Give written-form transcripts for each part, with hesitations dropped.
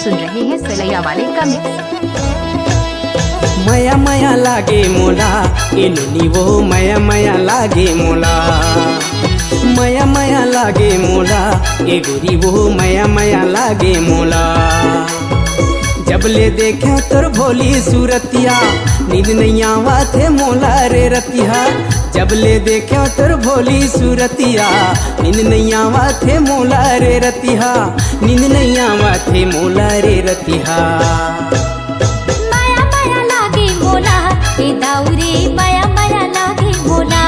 सुन रहे हैं सलैया वाले का मिक्स। मया मया लागे मोला इनुनी वो मया मया लागे मोला, मया मया लागे मोला ए गोरी वो मया मया लागे मोला। जब ले देखा तोर भोली सूरतिया नींद नहीं आवा थे मोला रे रतिया। जब ले देखा तोर भोली सूरतिया नींद नहीं आवा थे मोला रे रतिया, नींद नहीं आवा थे मोला रे रतिया। माया माया लागे मोला ए दाऊरे माया माया लागे मोला,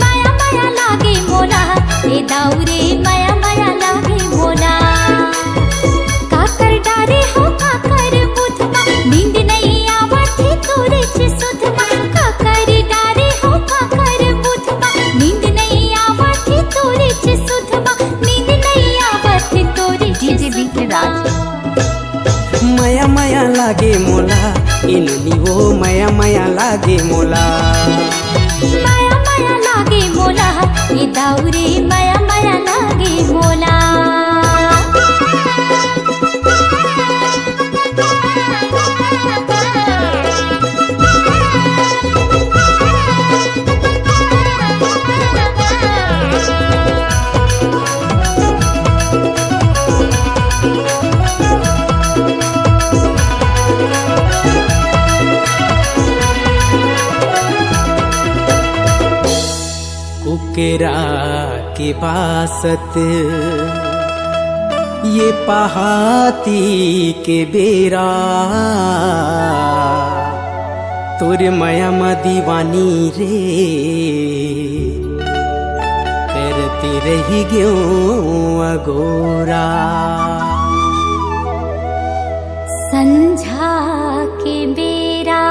माया माया लागे मोला ए दाऊरे माया माया लागे मोला। काकर डारे हो काकर बुधमा नींद नहीं आवती तोरे च सुधमा, काकर डारे हो काकर बुधमा नींद नहीं आवती तोरे च सुधमा, नींद नहीं आवती तोरे डीजे बीके राज। मया मया लागे मोला इनुनी वो मया मया लागे मोला, माया माया लागे मोला ये दाऊरे माया माया लागे मोला। कुकेरा के बासत ये पहाती के बेरा, तोर माया म दीवानी रे करती रही ग्यो अगोरा। संझा के बेरा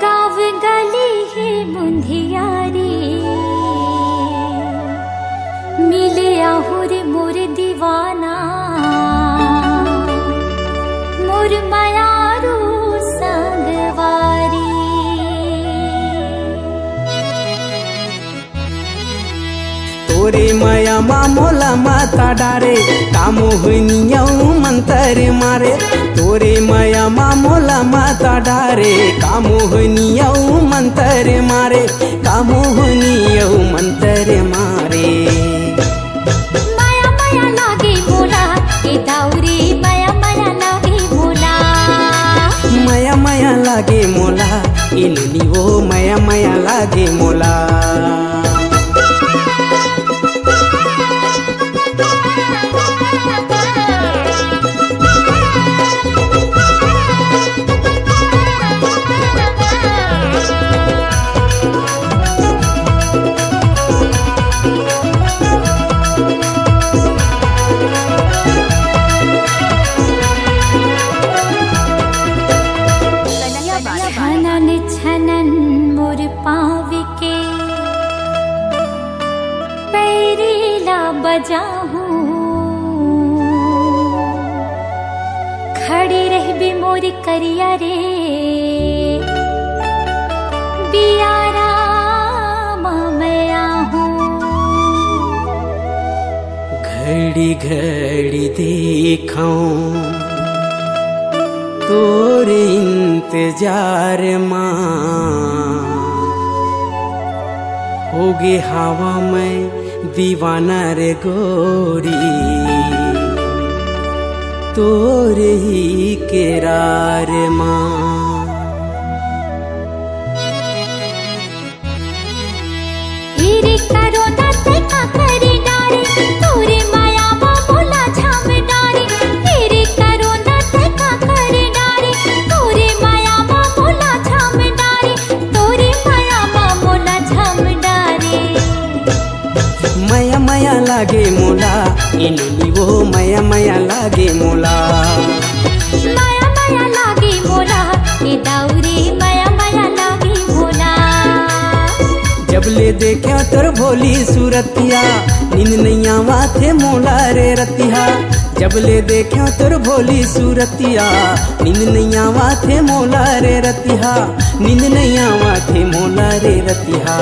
गाँव गली है मुंधियारी, मिले आहुर मोर दीवाना मोर मायारू संगवारी। तोरे माया मा मोला माता डारे कामोहनिया मंतर मारे। तोरे माया मा मोला माता डारे कामोहनिया मंतर मारे, कामोहनिया मंतर मारे। माया माया लागे मोला ए दाऊरे माया माया लागे मोला, मया मया लागे मोला इनुनी वो मया मया लागे मोला। छनन छनन मोर पाँव के पैरीला बजाहूँ, खड़ी रह भी मोर करिया रे बियारा मैं आहूँ। घड़ी घड़ी देखूं तोरे इंतजार माँ, होगे हवा में दीवाना रे गोरी, तोरे ही केरार माँ। इरे करो ना देखा करी डारे तोरे माया मा मोला झाम डारे, इरे करो ना देखा करी डारे तोरे माया मा मोला झाम डारे, तोरे माया मा मोला झाम डारे। मया मया लागे मोला इनुनी वो मया मया लागे मोला, माया माया लागे मोला ए दाऊरे माया माया लागे मोला। जब ले देखा तोर भोली सूरतिया नींद नहीं आवा थे मोला रे रतिया। जब ले देखा तोर भोली सूरतिया नींद नहीं आवा थे मोला रे रतिया, नींद नहीं आवा थे मोला रे रतिया।